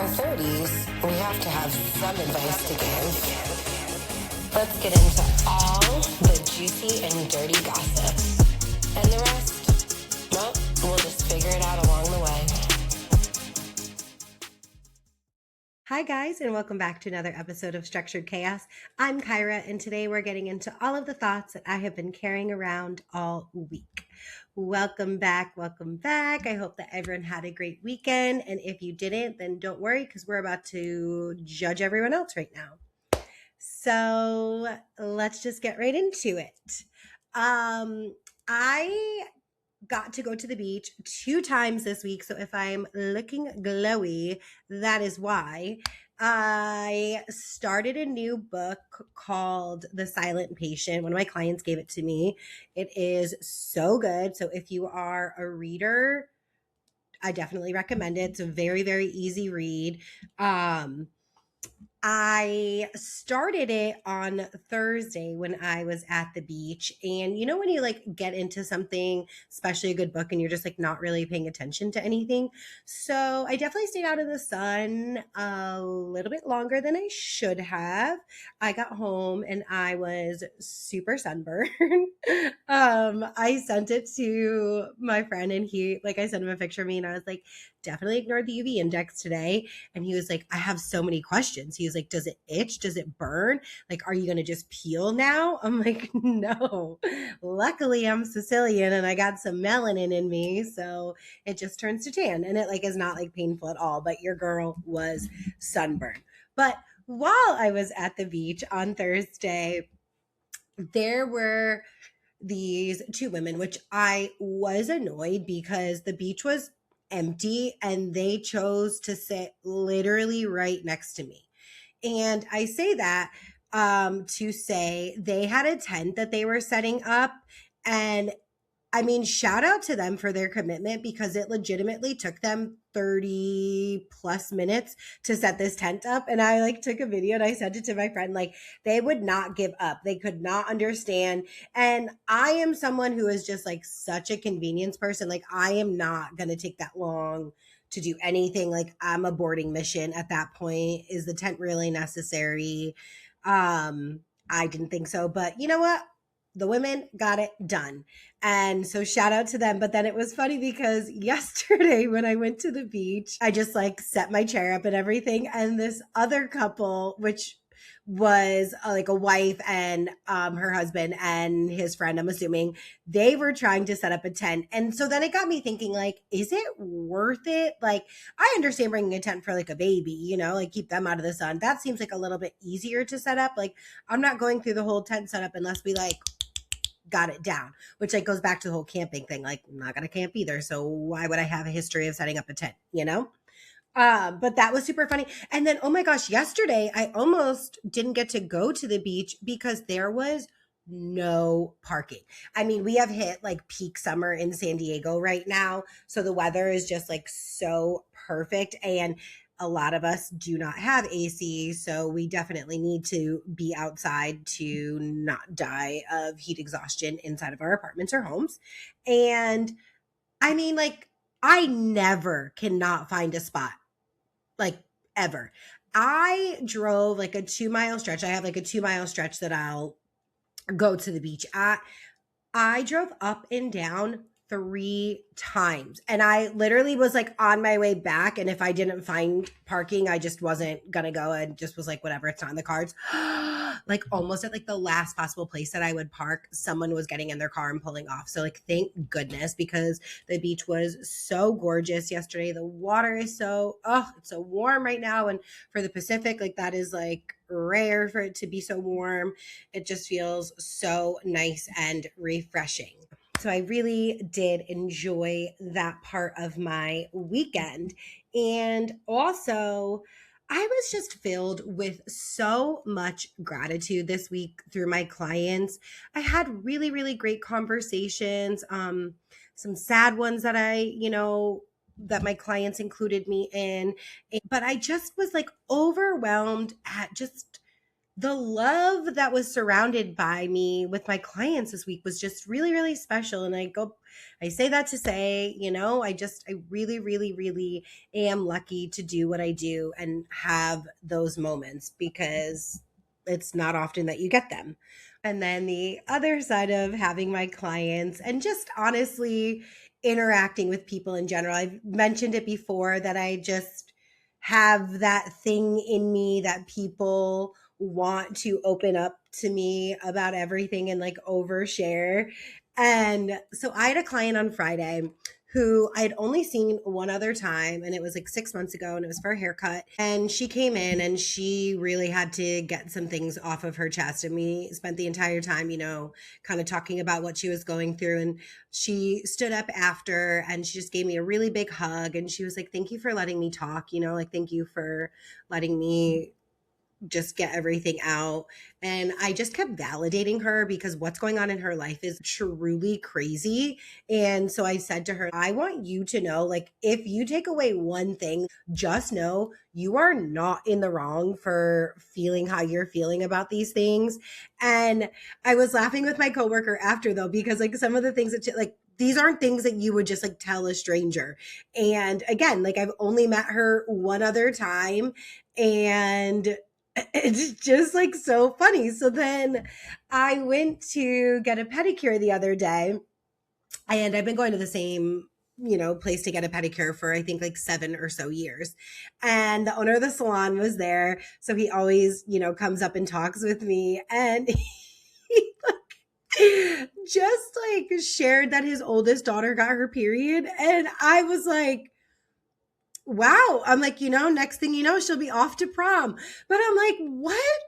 30s, we have to have some advice to give. Let's get into all the juicy and dirty gossip. And the rest, well, we'll just figure it out along the way. Hi guys, and welcome back to another episode of Structured Chaos. I'm Kyra, and today we're getting into all of the thoughts that I have been carrying around all week. Welcome back. I hope that everyone had a great weekend, and if you didn't, then don't worry, because we're about to judge everyone else right now. So let's just get right into it. I got to go to the beach 2 times this week. So if I'm looking glowy, that is why. I started a new book called The Silent Patient. One of my clients gave it to me. It is so good. So if you are a reader, I definitely recommend it. It's a very, very easy read. I started it on Thursday when I was at the beach. And you know, when you like get into something, especially a good book, and you're just like not really paying attention to anything. So I definitely stayed out in the sun a little bit longer than I should have. I got home and I was super sunburned. I sent it to my friend and I sent him a picture of me and I was like, definitely ignored the UV index today. And he was like, I have so many questions. He was like, does it itch? Does it burn? Like, are you going to just peel now? I'm like, no. Luckily, I'm Sicilian and I got some melanin in me. So it just turns to tan. And it like is not like painful at all. But your girl was sunburned. But while I was at the beach on Thursday, there were these 2 women, which I was annoyed because the beach was empty and they chose to sit literally right next to me. And I say that to say they had a tent that they were setting up. And I mean, shout out to them for their commitment because it legitimately took them 30 plus minutes to set this tent up. And I like took a video and I sent it to my friend. Like, they would not give up. They could not understand. And I am someone who is just like such a convenience person. Like, I am not going to take that long to do anything. Like, I'm a boarding mission at that point. Is the tent really necessary? I didn't think so, but you know what? The women got it done. And so shout out to them. But then it was funny because yesterday when I went to the beach, I just like set my chair up and everything. And this other couple, which was like a wife and her husband and his friend, I'm assuming, they were trying to set up a tent. And so then it got me thinking, like, is it worth it? Like, I understand bringing a tent for like a baby, you know, like keep them out of the sun. That seems like a little bit easier to set up. Like, I'm not going through the whole tent setup unless we like got it down, which like goes back to the whole camping thing. Like, I'm not going to camp either. So why would I have a history of setting up a tent, you know? But that was super funny. And then, oh my gosh, yesterday I almost didn't get to go to the beach because there was no parking. I mean, we have hit like peak summer in San Diego right now. So the weather is just like so perfect. And a lot of us do not have AC. So we definitely need to be outside to not die of heat exhaustion inside of our apartments or homes. And I mean, like, I never cannot find a spot. Like, ever. I drove like a 2-mile stretch. I have like a 2-mile stretch that I'll go to the beach at. I drove up and down 3 times. And I literally was like on my way back. And if I didn't find parking, I just wasn't going to go and just was like, whatever, it's not in the cards. Like almost at like the last possible place that I would park, someone was getting in their car and pulling off. So like, thank goodness, because the beach was so gorgeous yesterday. The water is it's so warm right now. And for the Pacific, like that is like rare for it to be so warm. It just feels so nice and refreshing. So I really did enjoy that part of my weekend. And also, I was just filled with so much gratitude this week through my clients. I had really, really great conversations, some sad ones that that my clients included me in. But I just was like overwhelmed at just the love that was surrounded by me with my clients this week was just really, really special. And I go I say that to say, I really, really, really am lucky to do what I do and have those moments because it's not often that you get them. And then the other side of having my clients and just honestly interacting with people in general. I've mentioned it before that I just have that thing in me that people want to open up to me about everything and like overshare. And so I had a client on Friday who I had only seen one other time, and it was like 6 months ago, and it was for a haircut. And she came in and she really had to get some things off of her chest. And we spent the entire time, kind of talking about what she was going through. And she stood up after and she just gave me a really big hug. And she was like, "Thank you for letting me talk, like, thank you for letting me just get everything out." And I just kept validating her because what's going on in her life is truly crazy. And so I said to her, "I want you to know, like, if you take away one thing, just know you are not in the wrong for feeling how you're feeling about these things." And I was laughing with my coworker after though, because like some of the things that like, these aren't things that you would just like tell a stranger. And again, like I've only met her one other time, and it's just like so funny. So then I went to get a pedicure the other day, and I've been going to the same place to get a pedicure for I think like 7 or so years. And the owner of the salon was there, so he always comes up and talks with me, and he just like shared that his oldest daughter got her period, and I was like, wow. I'm like, next thing you know, she'll be off to prom. But I'm like, what?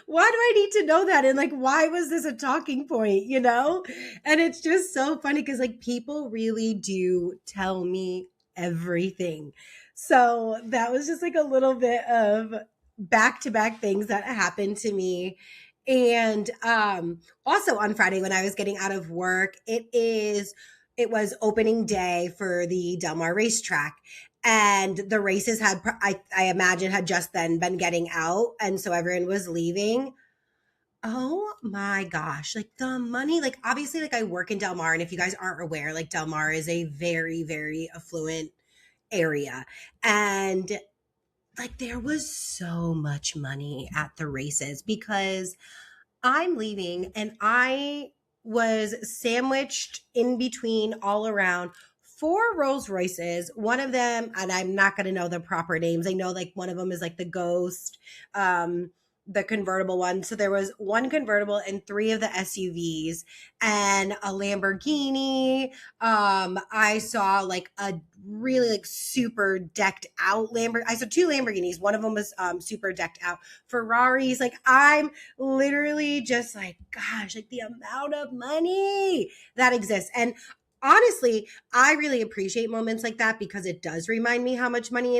Why do I need to know that? And like, why was this a talking point, And it's just so funny because like people really do tell me everything. So that was just like a little bit of back to back things that happened to me. And also on Friday when I was getting out of work, it was opening day for the Mar Racetrack, and the races I imagine had just then been getting out, and so everyone was leaving. Oh my gosh, like the money, like obviously like I work in Del Mar, and if you guys aren't aware, like Del Mar is a very, very affluent area, and like there was so much money at the races because I'm leaving and I was sandwiched in between all around 4 Rolls Royces. One of them, and I'm not going to know the proper names. I know like one of them is like the Ghost, the convertible one. So there was one convertible and 3 of the SUVs and a Lamborghini. I saw like a really like super decked out Lamborghini. I saw 2 Lamborghinis. One of them was super decked out. Ferraris. Like I'm literally just like, gosh, like the amount of money that exists. And honestly, I really appreciate moments like that because it does remind me how much money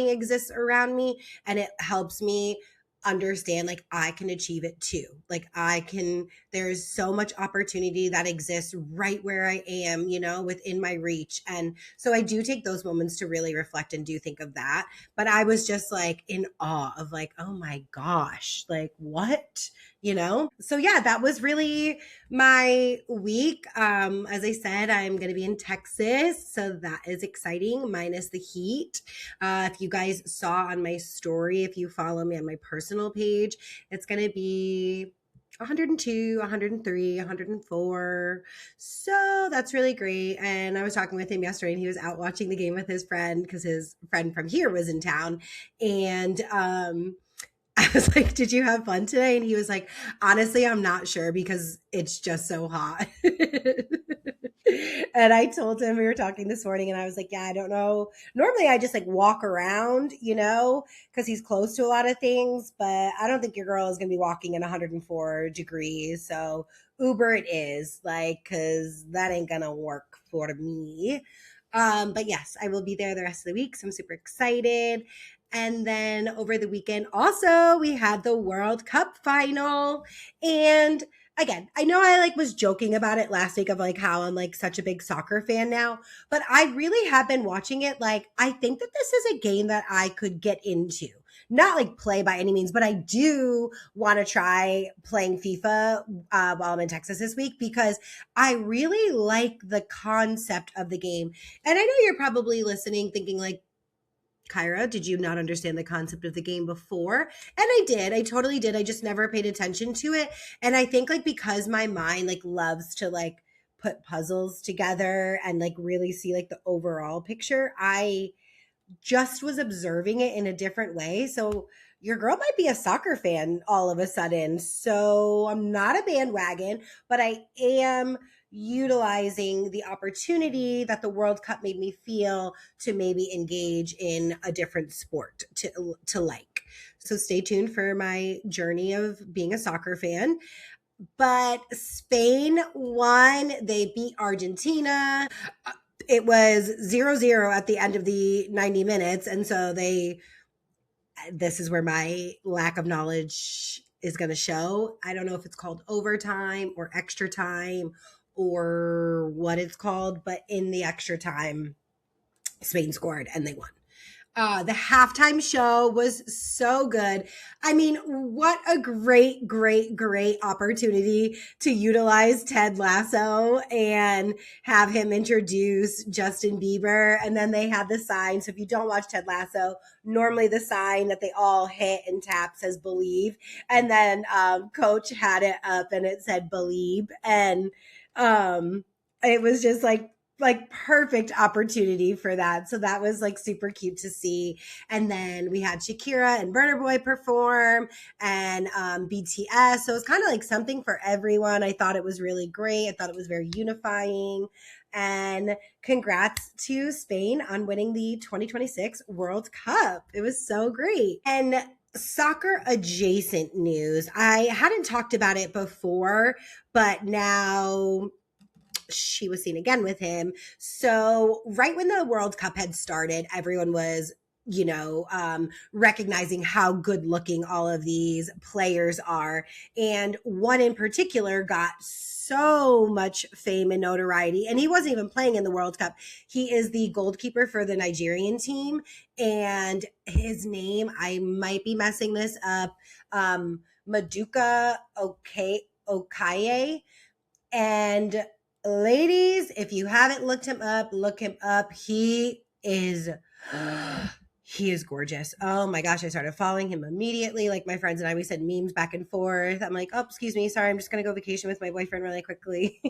exists around me, and it helps me understand like I can achieve it too. Like there's so much opportunity that exists right where I am, within my reach. And so I do take those moments to really reflect and do think of that. But I was just like in awe of like, oh my gosh, like what? So yeah, that was really my week. As I said, I'm going to be in Texas, so that is exciting, minus the heat. If you guys saw on my story, if you follow me on my personal page, it's going to be 102, 103, 104. So that's really great. And I was talking with him yesterday, and he was out watching the game with his friend because his friend from here was in town. And I was like, "Did you have fun today?" And he was like, "Honestly, I'm not sure because it's just so hot." And I told him, we were talking this morning, and I was like, "Yeah, I don't know. Normally I just like walk around, because he's close to a lot of things, but I don't think your girl is going to be walking in 104 degrees. So Uber it is, like, because that ain't going to work for me." But yes, I will be there the rest of the week. So I'm super excited. And then over the weekend, also, we had the World Cup final. And again, I know I like was joking about it last week of like how I'm like such a big soccer fan now, but I really have been watching it. Like, I think that this is a game that I could get into. Not like play by any means, but I do want to try playing FIFA while I'm in Texas this week because I really like the concept of the game. And I know you're probably listening thinking like, Kyra, did you not understand the concept of the game before? And I did. I totally did. I just never paid attention to it. And I think like because my mind like loves to like put puzzles together and like really see like the overall picture, I just was observing it in a different way. So your girl might be a soccer fan all of a sudden. So I'm not a bandwagon, but I am utilizing the opportunity that the World Cup made me feel to maybe engage in a different sport to like. So stay tuned for my journey of being a soccer fan. But Spain won. They beat Argentina. It was 0-0 at the end of the 90 minutes. And so this is where my lack of knowledge is going to show. I don't know if it's called overtime or extra time or what it's called, but in the extra time, Spain scored and they won. The halftime show was so good. I mean, what a great, great, great opportunity to utilize Ted Lasso and have him introduce Justin Bieber. And then they had the sign. So if you don't watch Ted Lasso, normally the sign that they all hit and tap says believe. And then Coach had it up and it said believe. And it was just like perfect opportunity for that. So that was like super cute to see. And then we had Shakira and Burna Boy perform and BTS. So it's kind of like something for everyone. I thought it was really great. I thought it was very unifying. And congrats to Spain on winning the 2026 World Cup. It was so great. And soccer adjacent news. I hadn't talked about it before, but now she was seen again with him. So right when the World Cup had started, everyone was, recognizing how good looking all of these players are. And one in particular got so much fame and notoriety. And he wasn't even playing in the World Cup. He is the goalkeeper for the Nigerian team. And his name, I might be messing this up, Maduka Okoye. And ladies, if you haven't looked him up, look him up. He is gorgeous. Oh my gosh, I started following him immediately. Like my friends and I, we sent memes back and forth. I'm like, oh, excuse me, sorry, I'm just gonna go vacation with my boyfriend really quickly.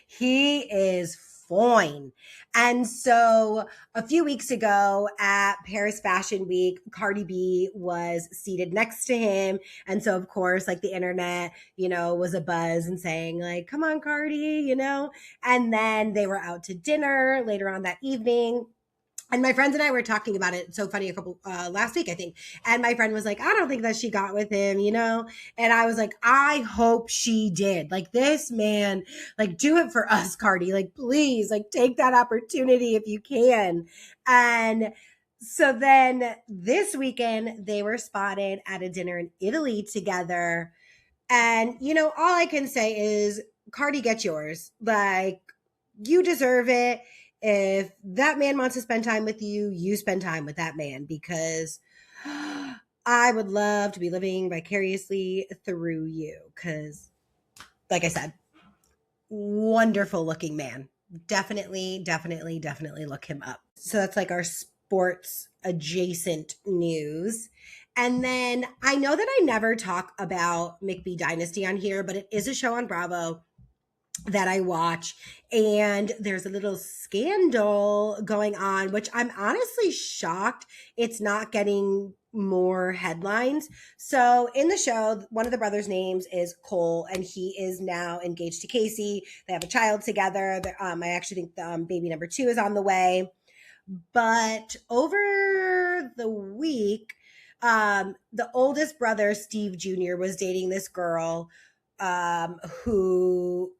He is fine. And so a few weeks ago at Paris Fashion Week, Cardi B was seated next to him. And so, of course, like the internet, was a buzz and saying like, come on, Cardi, and then they were out to dinner later on that evening. And my friends and I were talking about it. So funny, last week, I think. And my friend was like, I don't think that she got with him, And I was like, I hope she did. Like this man, like do it for us, Cardi. Like, please, like take that opportunity if you can. And so then this weekend, they were spotted at a dinner in Italy together. And, all I can say is, Cardi, get yours. Like, you deserve it. If that man wants to spend time with you, you spend time with that man because I would love to be living vicariously through you. Because, like I said, wonderful looking man. Definitely look him up. So that's like our sports adjacent news. And then I know that I never talk about McBee Dynasty on here, but it is a show on Bravo that I watch, and there's a little scandal going on, which I'm honestly shocked it's not getting more headlines. So in the show, one of the brothers' names is Cole, and he is now engaged to Casey. They have a child together. I actually think baby number 2 is on the way. But over the week, the oldest brother, Steve Jr., was dating this girl who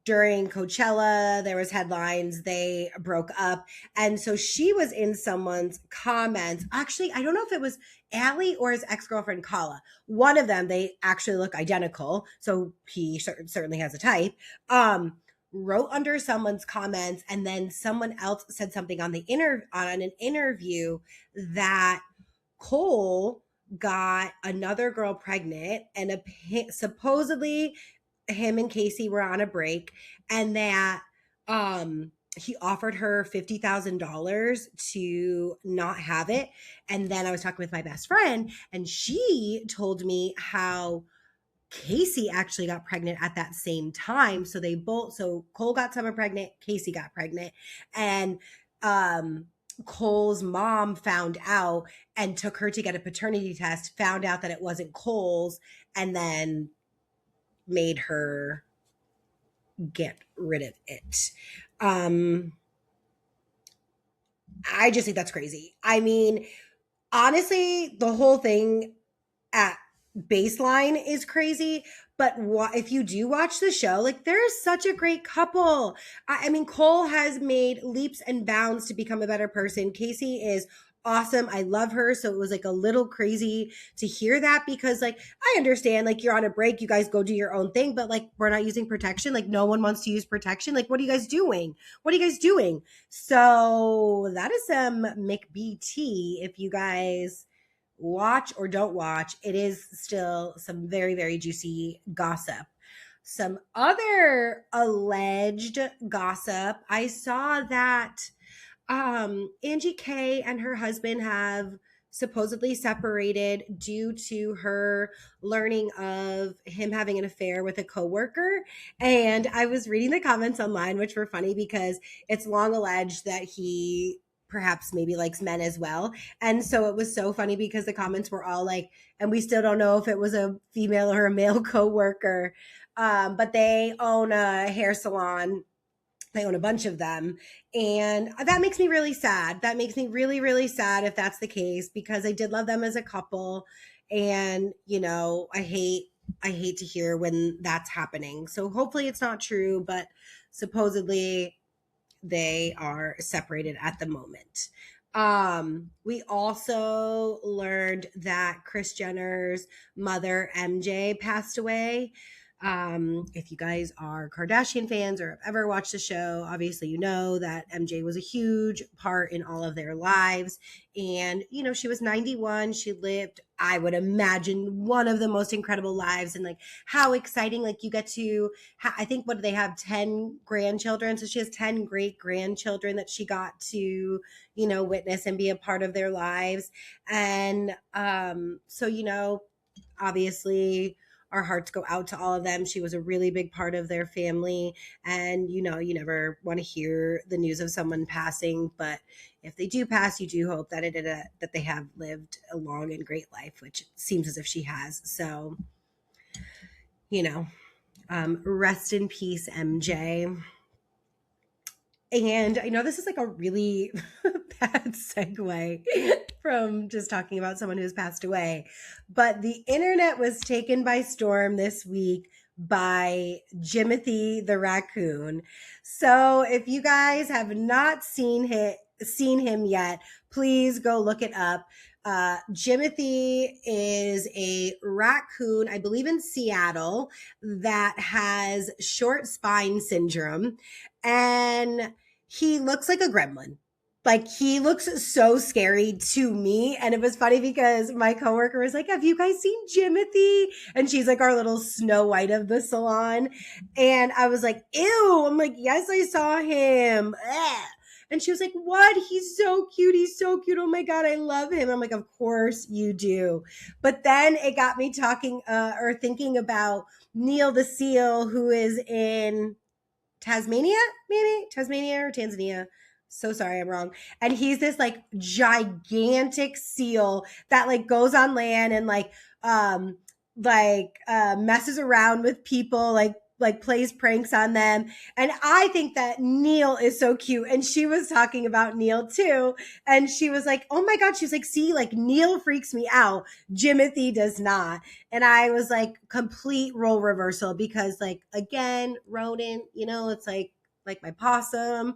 during Coachella, there was headlines, they broke up. And so she was in someone's comments. Actually, I don't know if it was Allie or his ex-girlfriend Kala. One of them, they actually look identical. So he certainly has a type. Wrote under someone's comments, and then someone else said something on an interview that Cole got another girl pregnant, and supposedly him and Casey were on a break, and that he offered her $50,000 to not have it. And then I was talking with my best friend, and she told me how Casey actually got pregnant at that same time. So Cole got someone pregnant, Casey got pregnant, and Cole's mom found out and took her to get a paternity test, found out that it wasn't Cole's, and then made her get rid of it. I just think that's crazy. I mean, honestly, the whole thing at baseline is crazy, but if you do watch the show, like, they're such a great couple. I mean, Cole has made leaps and bounds to become a better person. Casey is awesome. I love her. So it was like a little crazy to hear that, because like, I understand, like, you're on a break, you guys go do your own thing, but like, we're not using protection. Like, no one wants to use protection. Like, what are you guys doing? What are you guys doing? So that is some McBee tea. If you guys watch or don't watch, it is still some very, very juicy gossip. Some other alleged gossip. I saw that Angie K and her husband have supposedly separated due to her learning of him having an affair with a coworker. And I was reading the comments online, which were funny because it's long alleged that he perhaps maybe likes men as well. And so it was so funny because the comments were all like, and we still don't know if it was a female or a male coworker. But they own a hair salon. They own a bunch of them. And that makes me really sad. That makes me really, really sad if that's the case, because I did love them as a couple. And, you know, I hate to hear when that's happening. So hopefully it's not true, but supposedly they are separated at the moment. We also learned that Kris Jenner's mother, MJ, passed away. If you guys are Kardashian fans or have ever watched the show, obviously you know that MJ was a huge part in all of their lives. And, you know, she was 91. She lived, I would imagine, one of the most incredible lives. And like, how exciting, like, you get to, I think, what do they have, 10 grandchildren? So she has 10 great grandchildren that she got to, you know, witness and be a part of their lives. And so, you know, obviously our hearts go out to all of them. She was a really big part of their family. And, you know, you never want to hear the news of someone passing, but if they do pass, you do hope that that they have lived a long and great life, which seems as if she has. So, you know, rest in peace, MJ. And I know this is like a really bad segue from just talking about someone who's passed away, but the internet was taken by storm this week by Jimothy the raccoon. So if you guys have not seen him yet, please go look it up. Jimothy is a raccoon, I believe in Seattle, that has short spine syndrome, and he looks like a gremlin. Like, he looks so scary to me. And it was funny because my coworker was like, have you guys seen Jimothy? And she's like our little Snow White of the salon. And I was like, ew. I'm like, yes, I saw him. Ugh. And she was like, what? He's so cute. He's so cute. Oh my God, I love him. I'm like, of course you do. But then it got me talking or thinking about Neil the Seal, who is in Tasmania or Tanzania. So sorry, I'm wrong. And he's this like gigantic seal that like goes on land and like messes around with people, like like plays pranks on them. And I think that Neil is so cute. And she was talking about Neil too. And she was like, oh my God, she was like, see, like Neil freaks me out. Jimothy does not. And I was like, complete role reversal because like, again, rodent, it's like my possum.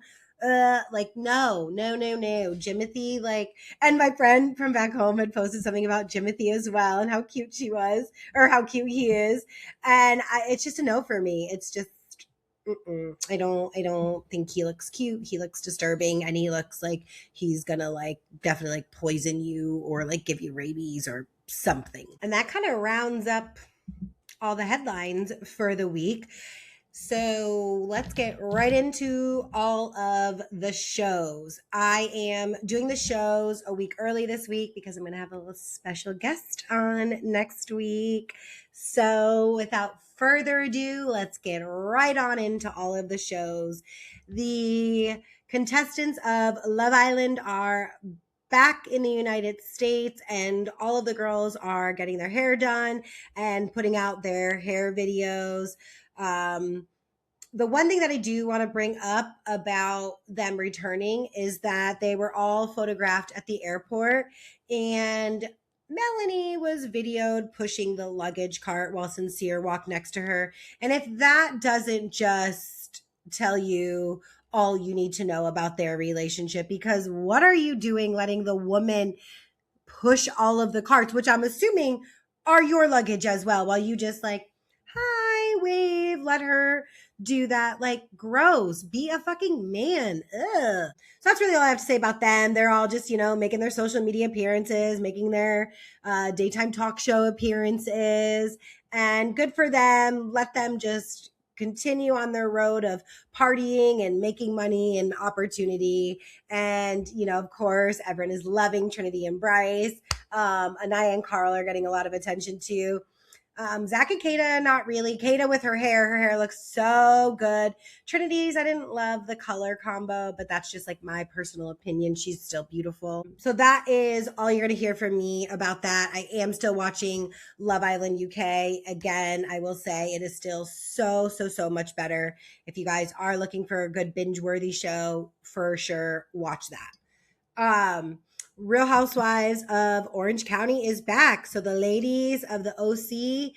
Like no. Jimothy, like, and my friend from back home had posted something about Jimothy as well and how cute she was or how cute he is. And it's just a no for me. It's just, I don't think he looks cute. He looks disturbing and he looks like he's gonna like definitely like poison you or like give you rabies or something. And that kind of rounds up all the headlines for the week. So let's get right into all of the shows. I am doing the shows a week early this week because I'm going to have a little special guest on next week. So without further ado, let's get right on into all of the shows. The contestants of Love Island are back in the United States, and all of the girls are getting their hair done and putting out their hair videos. The one thing that I do want to bring up about them returning is that they were all photographed at the airport, and Melanie was videoed pushing the luggage cart while Sincere walked next to her. And if that doesn't just tell you all you need to know about their relationship, because what are you doing letting the woman push all of the carts, which I'm assuming are your luggage as well, while you just like, hi, wave, let her do that. Like, gross. Be a fucking man. Ugh. So that's really all I have to say about them. They're all just, making their social media appearances, making their daytime talk show appearances, and good for them. Let them just continue on their road of partying and making money and opportunity. And, of course, everyone is loving Trinity and Bryce. Anaya and Carl are getting a lot of attention too. Zach and Kata, not really. Kata with her hair looks so good. Trinity's, I didn't love the color combo, but that's just like my personal opinion. She's still beautiful. So that is all you're going to hear from me about that. I am still watching Love Island UK. Again, I will say it is still so much better. If you guys are looking for a good binge-worthy show, for sure, watch that. Real Housewives of Orange County is back. So the ladies of the OC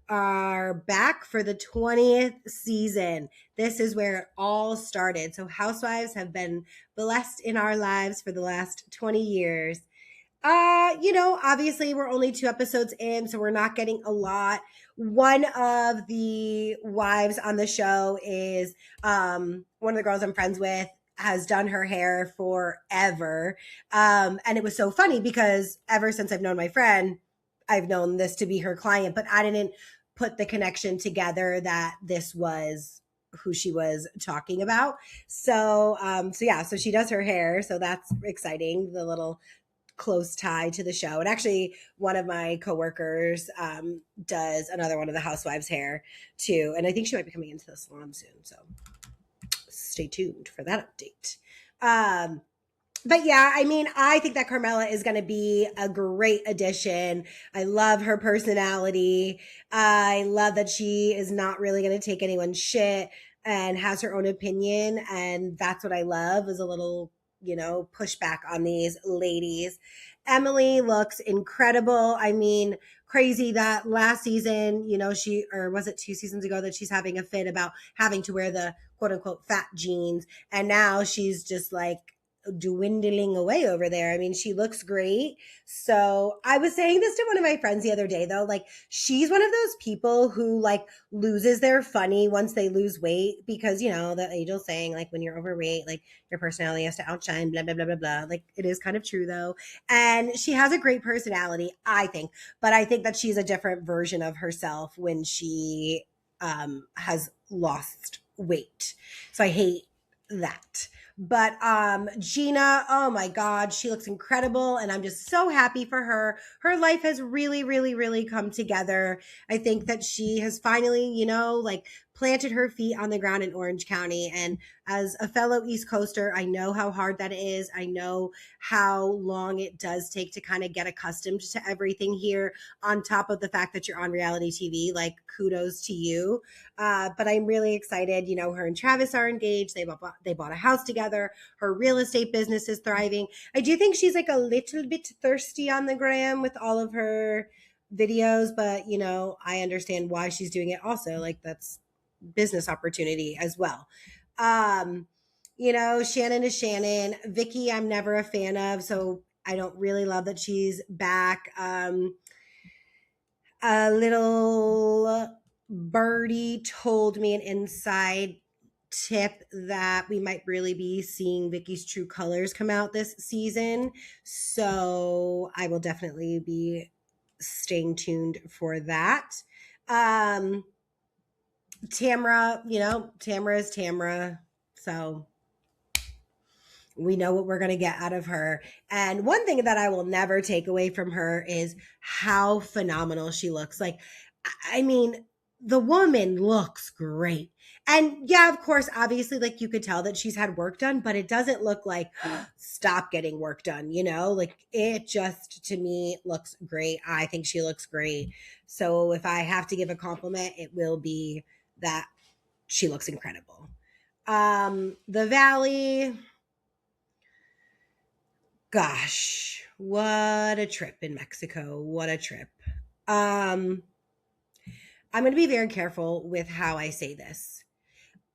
are back for the 20th season. This is where it all started. So housewives have been blessed in our lives for the last 20 years. Obviously we're only 2 episodes in, so we're not getting a lot. One of the wives on the show is one of the girls I'm friends with, has done her hair forever. And it was so funny because ever since I've known my friend, I've known this to be her client, but I didn't put the connection together that this was who she was talking about. So she does her hair. So that's exciting. The little close tie to the show. And actually one of my coworkers does another one of the housewives' hair too. And I think she might be coming into the salon soon. So stay tuned for that update. But yeah, I think that Carmela is going to be a great addition. I love her personality. I love that she is not really going to take anyone's shit and has her own opinion. And that's what I love, is a little, pushback on these ladies. Emily looks incredible. Crazy that last season, or was it 2 seasons ago, that she's having a fit about having to wear the quote unquote fat jeans. And now she's just like dwindling away over there. She looks great. So I was saying this to one of my friends the other day, though, like she's one of those people who like loses their funny once they lose weight, because the age-old saying, like, when you're overweight, like your personality has to outshine, blah blah blah blah blah. Like, it is kind of true though. And she has a great personality, I think, but I think that she's a different version of herself when she has lost weight. So I hate that. But Gina, oh my God, she looks incredible. And I'm just so happy for her. Her life has really, really, really come together. I think that she has finally, like planted her feet on the ground in Orange County. And as a fellow East Coaster, I know how hard that is. I know how long it does take to kind of get accustomed to everything here, on top of the fact that you're on reality TV. Like, kudos to you. But I'm really excited. Her and Travis are engaged. They bought a house together. Her real estate business is thriving. I do think she's like a little bit thirsty on the gram with all of her videos, but I understand why she's doing it also. Like, that's business opportunity as well. Shannon is Shannon. Vicky, I'm never a fan of, so I don't really love that she's back. A little birdie told me an inside tip that we might really be seeing Vicky's true colors come out this season. So I will definitely be staying tuned for that. Tamra, Tamra is Tamra. So we know what we're going to get out of her. And one thing that I will never take away from her is how phenomenal she looks. Like, I mean, the woman looks great. And yeah, of course, obviously, like, you could tell that she's had work done, but it doesn't look like stop getting work done, like, it just, to me, looks great. I think she looks great. So if I have to give a compliment, it will be that she looks incredible. The Valley, gosh, what a trip in Mexico. What a trip. I'm going to be very careful with how I say this.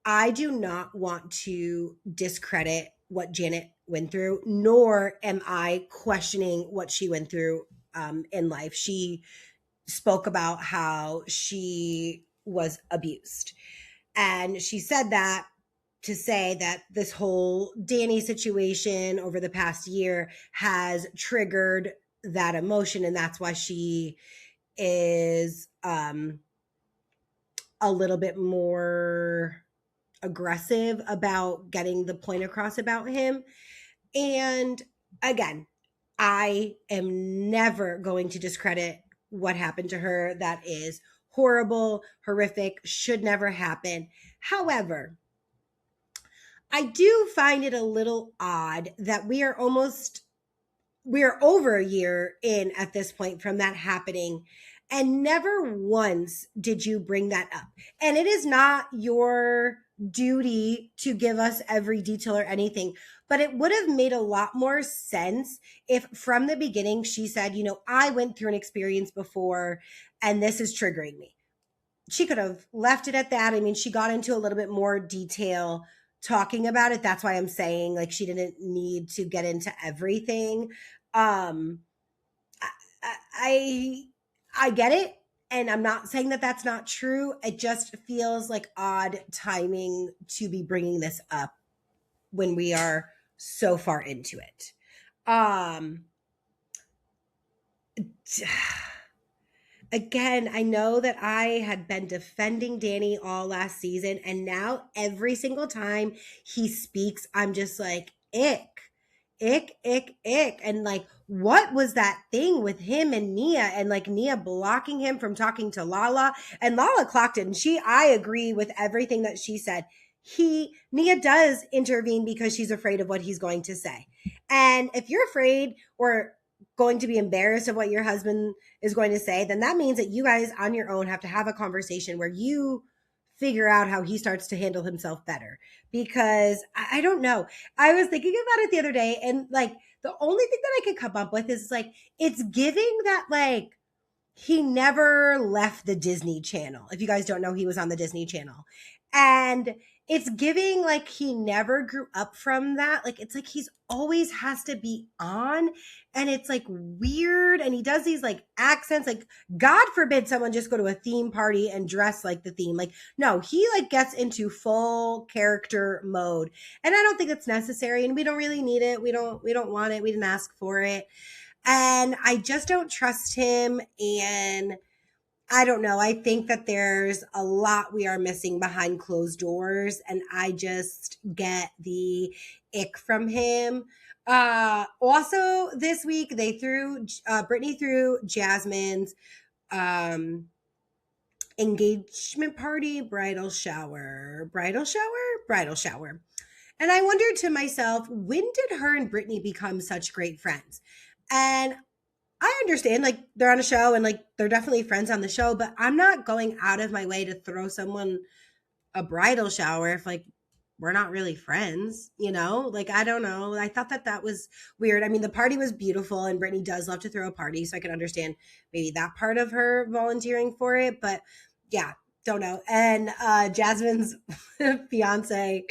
I do not want to discredit what Janet went through, nor am I questioning what she went through in life. She spoke about how she was abused. And she said that to say that this whole Danny situation over the past year has triggered that emotion. And that's why she is a little bit more aggressive about getting the point across about him. And again, I am never going to discredit what happened to her. That is horrible, horrific, should never happen. However, I do find it a little odd that we are over a year in at this point from that happening, and never once did you bring that up. And it is not your duty to give us every detail or anything, but it would have made a lot more sense if from the beginning she said, I went through an experience before and this is triggering me. She could have left it at that. I mean, she got into a little bit more detail talking about it. That's why I'm saying, like, she didn't need to get into everything. I get it. And I'm not saying that that's not true. It just feels like odd timing to be bringing this up when we are so far into it. Again, I know that I had been defending Danny all last season, and now every single time he speaks, I'm just like, ick. And like, what was that thing with him and Nia, and like Nia blocking him from talking to Lala? And Lala clocked it, and I agree with everything that she said. Nia does intervene because she's afraid of what he's going to say. And if you're afraid or going to be embarrassed of what your husband is going to say, then that means that you guys on your own have to have a conversation where you figure out how he starts to handle himself better. Because I don't know. I was thinking about it the other day, and like, the only thing that I could come up with is like, it's giving that like he never left the Disney Channel. If you guys don't know, he was on the Disney Channel. And it's giving like he never grew up from that. Like, it's like he's always has to be on, and it's like weird. And he does these like accents, like, God forbid someone just go to a theme party and dress like the theme. Like, no, he like gets into full character mode. And I don't think it's necessary, and we don't really need it. We don't want it. We didn't ask for it. And I just don't trust him. And I don't know. I think that there's a lot we are missing behind closed doors, and I just get the ick from him. Also this week they threw Brittany threw Jasmine's um engagement party, bridal shower. And I wondered to myself, when did her and Brittany become such great friends? And I understand, like, they're on a show and, like, they're definitely friends on the show, but I'm not going out of my way to throw someone a bridal shower if, like, we're not really friends, you know? Like, I don't know. I thought that that was weird. I mean, the party was beautiful, and Brittany does love to throw a party, so I can understand maybe that part of her volunteering for it. But yeah, don't know. And Jasmine's fiance,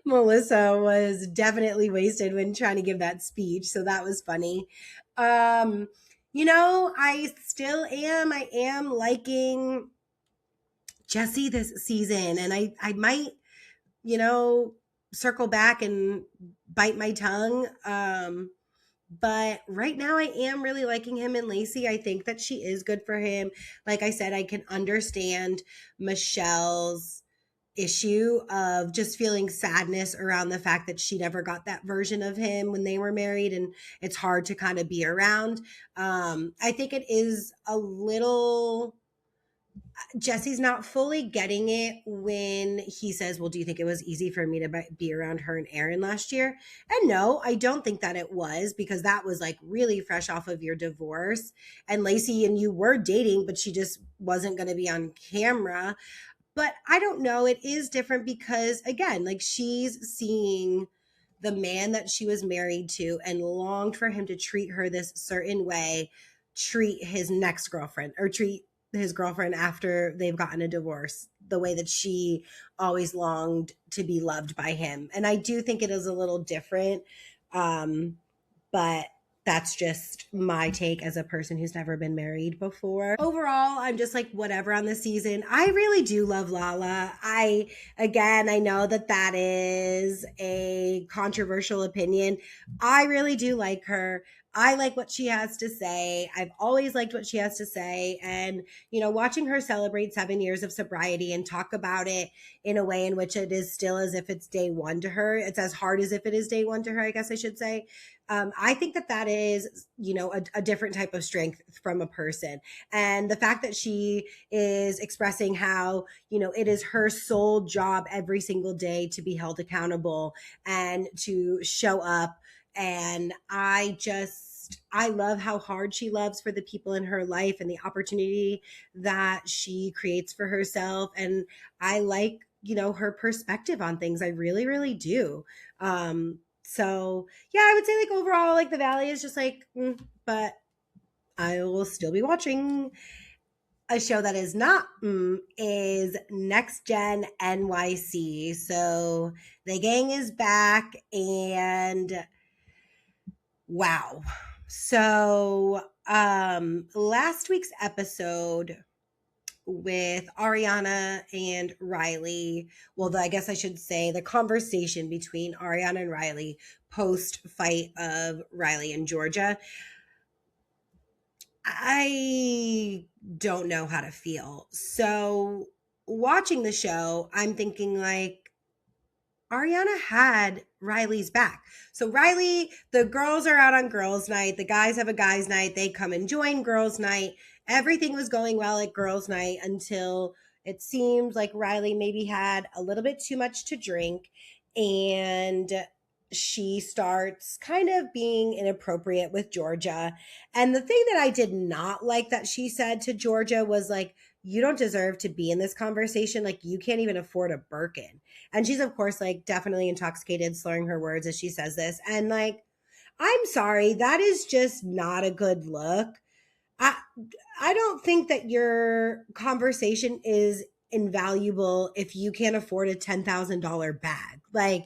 Melissa, was definitely wasted when trying to give that speech. So that was funny. You know, I am liking Jesse this season, and I might, you know, circle back and bite my tongue. But right now I am really liking him and Lacey. I think that she is good for him. Like I said, I can understand Michelle's issue of just feeling sadness around the fact that she never got that version of him when they were married, and it's hard to kind of be around. I think it is a little, Jesse's not fully getting it when he says, well, do you think it was easy for me to be around her and Aaron last year? And no, I don't think that it was, because that was like really fresh off of your divorce. And Lacey and you were dating, but she just wasn't going to be on camera. But I don't know. It is different because, again, like, she's seeing the man that she was married to and longed for him to treat her this certain way, treat his next girlfriend, or treat his girlfriend after they've gotten a divorce the way that she always longed to be loved by him. And I do think it is a little different. But that's just my take as a person who's never been married before. Overall, I'm just like whatever on the season. I really do love Lala. I know that that is a controversial opinion. I really do like her. I like what she has to say. I've always liked what she has to say. And, you know, watching her celebrate 7 years of sobriety and talk about it in a way in which it is still as if it's day one to her. It's as hard as if it is day one to her, I guess I should say. I think that that is, you know, a different type of strength from a person. And the fact that she is expressing how, you know, it is her sole job every single day to be held accountable and to show up. And I love how hard she loves for the people in her life and the opportunity that she creates for herself. And I like, you know, her perspective on things. I really, really do. So yeah, I would say like overall, like the Valley is just like, but I will still be watching. A show that is not is Next Gen NYC. So the gang is back, and wow. So last week's episode with Ariana and Riley. Well, I guess I should say the conversation between Ariana and Riley post fight of Riley and Georgia. I don't know how to feel. So watching the show, I'm thinking like, Ariana had Riley's back. So Riley, the girls are out on girls' night. The guys have a guys' night. They come and join girls' night. Everything was going well at girls' night until it seemed like Riley maybe had a little bit too much to drink, and she starts kind of being inappropriate with Georgia. And the thing that I did not like that she said to Georgia was like, you don't deserve to be in this conversation. Like, you can't even afford a Birkin. And she's, of course, like definitely intoxicated, slurring her words as she says this. And like, I'm sorry, that is just not a good look. I don't think that your conversation is invaluable if you can't afford a $10,000 bag. Like,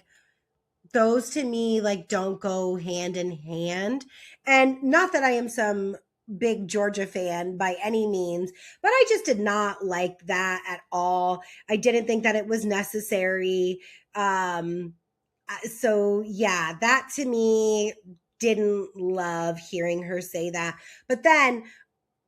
those to me like don't go hand in hand. And not that I am some big Georgia fan by any means, but I just did not like that at all. I didn't think that it was necessary. So yeah, that to me, didn't love hearing her say that. But then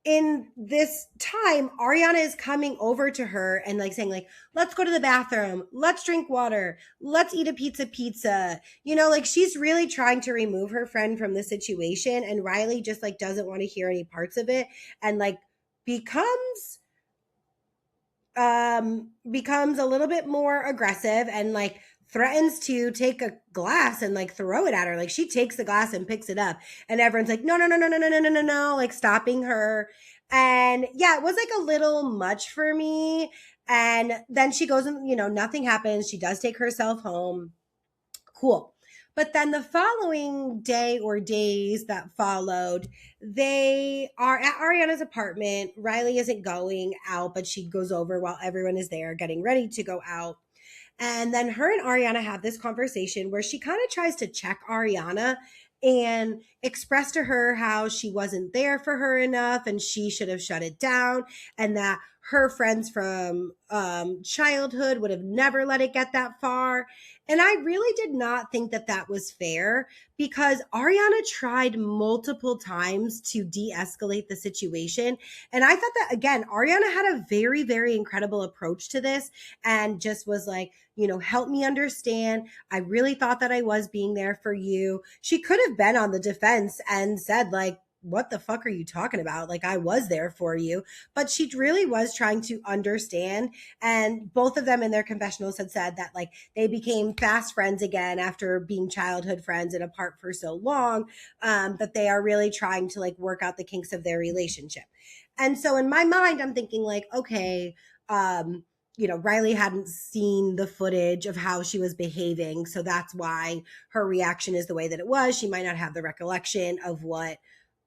in this time, Ariana is coming over to her and like saying like, let's go to the bathroom, let's drink water, let's eat a pizza. Like she's really trying to remove her friend from the situation, and Riley just like doesn't want to hear any parts of it, and like becomes becomes a little bit more aggressive and like threatens to take a glass and like throw it at her. Like she takes the glass and picks it up, and everyone's like, no, no, no, no, no, no, no, no, no, no, like stopping her. And yeah, it was like a little much for me. And then she goes and, nothing happens. She does take herself home. Cool. But then the following day or days that followed, they are at Ariana's apartment. Riley isn't going out, but she goes over while everyone is there getting ready to go out. And then her and Ariana have this conversation where she kind of tries to check Ariana and express to her how she wasn't there for her enough and she should have shut it down, and that her friends from childhood would have never let it get that far. And I really did not think that that was fair, because Ariana tried multiple times to de-escalate the situation. And I thought that, again, Ariana had a very, very incredible approach to this and just was like, help me understand. I really thought that I was being there for you. She could have been on the defense and said like, what the fuck are you talking about? Like, I was there for you. But she really was trying to understand. And both of them in their confessionals had said that like they became fast friends again after being childhood friends and apart for so long, that they are really trying to like work out the kinks of their relationship. And so in my mind, I'm thinking like, okay, Riley hadn't seen the footage of how she was behaving. So that's why her reaction is the way that it was. She might not have the recollection of what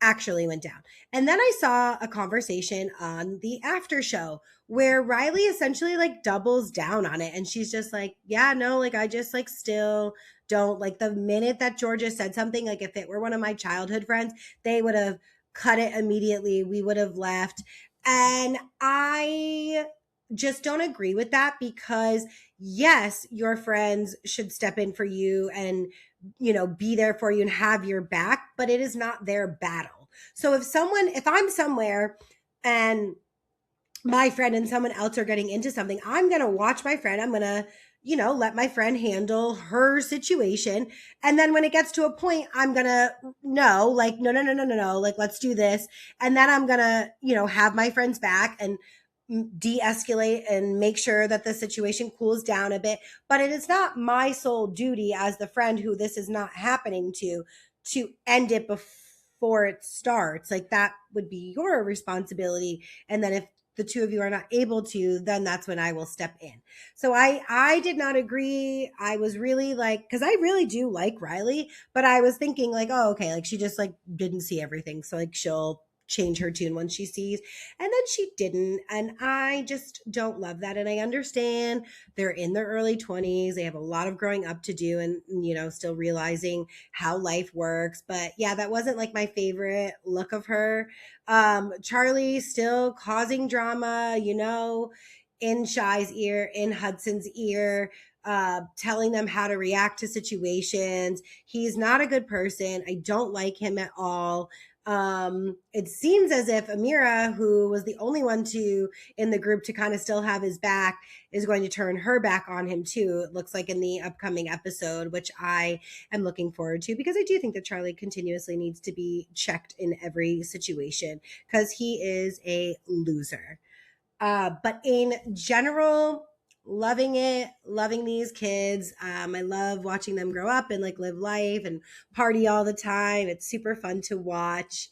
actually went down. And then I saw a conversation on the after show where Riley essentially like doubles down on it. And she's just like, yeah, no, like I just like still don't like, the minute that Georgia said something, like if it were one of my childhood friends, they would have cut it immediately. We would have left. And I just don't agree with that, because yes, your friends should step in for you and be there for you and have your back, but it is not their battle. So if I'm somewhere and my friend and someone else are getting into something, I'm going to watch my friend. I'm going to, let my friend handle her situation. And then when it gets to a point, I'm going to no, like, no, no, no, no, no, no, like, let's do this. And then I'm going to, have my friend's back and de-escalate and make sure that the situation cools down a bit. But it is not my sole duty as the friend who this is not happening to end it before it starts. Like that would be your responsibility. And then if the two of you are not able to, then that's when I will step in. So I did not agree. I was really like, because I really do like Riley, but I was thinking like, oh, okay, like she just like didn't see everything. So like she'll change her tune when she sees, and then she didn't. And I just don't love that. And I understand they're in their early 20s, they have a lot of growing up to do, and still realizing how life works. But yeah, that wasn't like my favorite look of her. Charlie still causing drama, in Shy's ear, in Hudson's ear, telling them how to react to situations. He's not a good person. I don't like him at all. It seems as if Amira, who was the only one in the group to kind of still have his back, is going to turn her back on him too. It looks like in the upcoming episode, which I am looking forward to, because I do think that Charlie continuously needs to be checked in every situation because he is a loser. But in general, loving it, loving these kids. I love watching them grow up and like live life and party all the time. It's super fun to watch.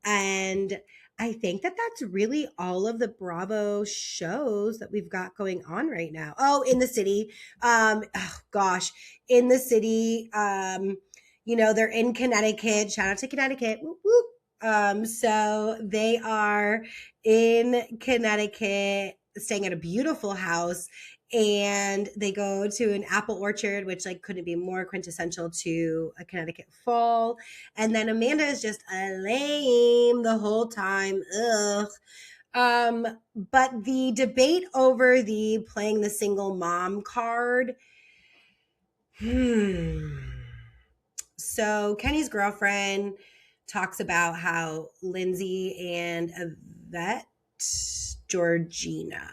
And I think that that's really all of the Bravo shows that we've got going on right now. Oh, In the City. In the City. They're in Connecticut. Shout out to Connecticut. Whoop, whoop. So they are in Connecticut, staying at a beautiful house, and they go to an apple orchard, which like couldn't be more quintessential to a Connecticut fall. And then Amanda is just a lame the whole time. Ugh. But the debate over the playing the single mom card. So Kenny's girlfriend talks about how Lindsay and Yvette, Georgina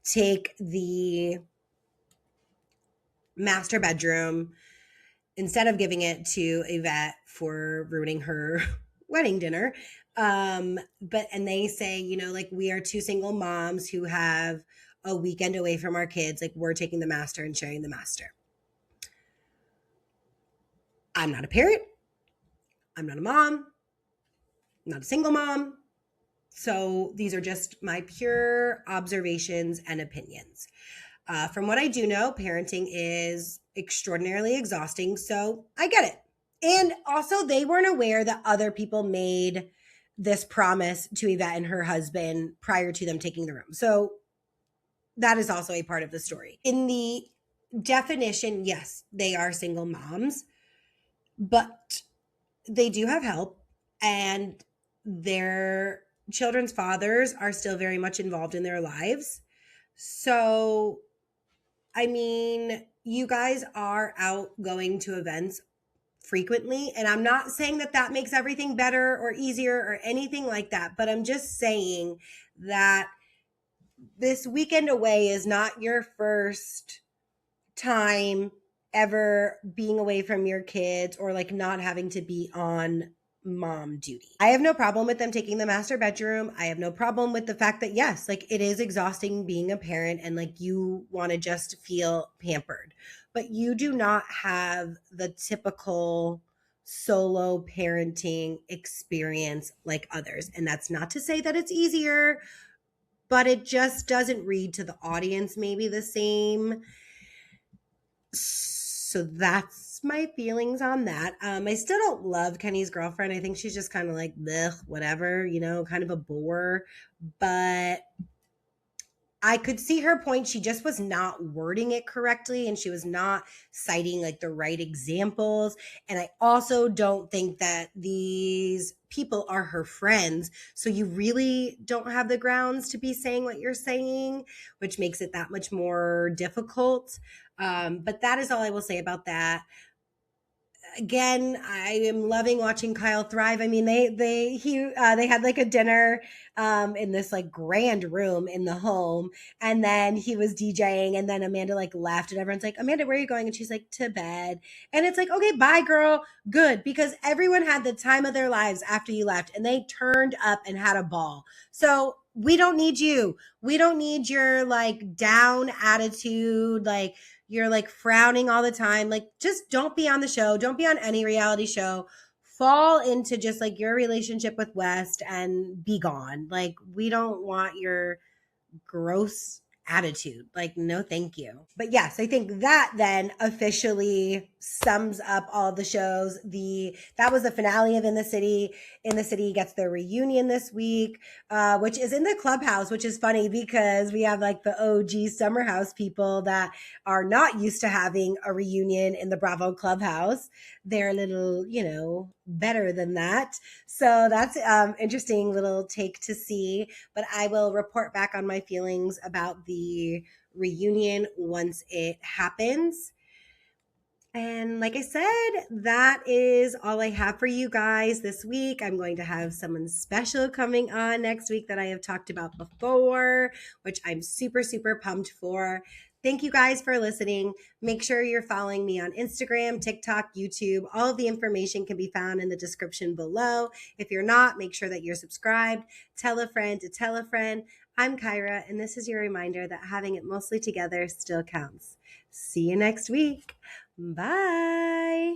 take the master bedroom instead of giving it to Yvette for ruining her wedding dinner. And they say, you know, like, we are two single moms who have a weekend away from our kids. Like, we're taking the master and sharing the master. I'm not a parent. I'm not a mom. I'm not a single mom. So these are just my pure observations and opinions. From what I do know, parenting is extraordinarily exhausting. So I get it. And also, they weren't aware that other people made this promise to Yvette and her husband prior to them taking the room. So that is also a part of the story. In the definition, yes, they are single moms, but they do have help, and their children's fathers are still very much involved in their lives. So, I mean, you guys are out going to events frequently, and I'm not saying that that makes everything better or easier or anything like that, but I'm just saying that this weekend away is not your first time ever being away from your kids or like not having to be on mom duty. I have no problem with them taking the master bedroom. I have no problem with the fact that, yes, like, it is exhausting being a parent and like you want to just feel pampered, but you do not have the typical solo parenting experience like others. And that's not to say that it's easier, but it just doesn't read to the audience maybe the same. So that's my feelings on that. I still don't love Kenny's girlfriend. I think she's just kind of like, bleh, whatever, you know, kind of a bore. But I could see her point. She just was not wording it correctly, and she was not citing like the right examples. And I also don't think that these people are her friends. So you really don't have the grounds to be saying what you're saying, which makes it that much more difficult. But that is all I will say about that. Again, I am loving watching Kyle thrive. I mean, they had like a dinner in this like grand room in the home, and then he was DJing, and then Amanda like left, and everyone's like, Amanda, where are you going? And she's like, to bed. And it's like, okay, bye, girl. Good, because everyone had the time of their lives after you left, and they turned up and had a ball. So we don't need you. We don't need your like down attitude, like you're like frowning all the time. Like, just don't be on the show. Don't be on any reality show. Fall into just like your relationship with West and be gone. Like, we don't want your gross attitude. Like, no, thank you. But yes, I think that then officially sums up all the shows. That was the finale of In the City. In the City gets their reunion this week, which is in the clubhouse, which is funny because we have like the OG Summer House people that are not used to having a reunion in the Bravo clubhouse. They're a little, you know, better than that. So that's interesting little take to see. But I will report back on my feelings about the reunion once it happens. And like I said, that is all I have for you guys this week. I'm going to have someone special coming on next week that I have talked about before, which I'm super, super pumped for. Thank you guys for listening. Make sure you're following me on Instagram, TikTok, YouTube. All of the information can be found in the description below. If you're not, make sure that you're subscribed. Tell a friend to tell a friend. I'm Kyra, and this is your reminder that having it mostly together still counts. See you next week. Bye.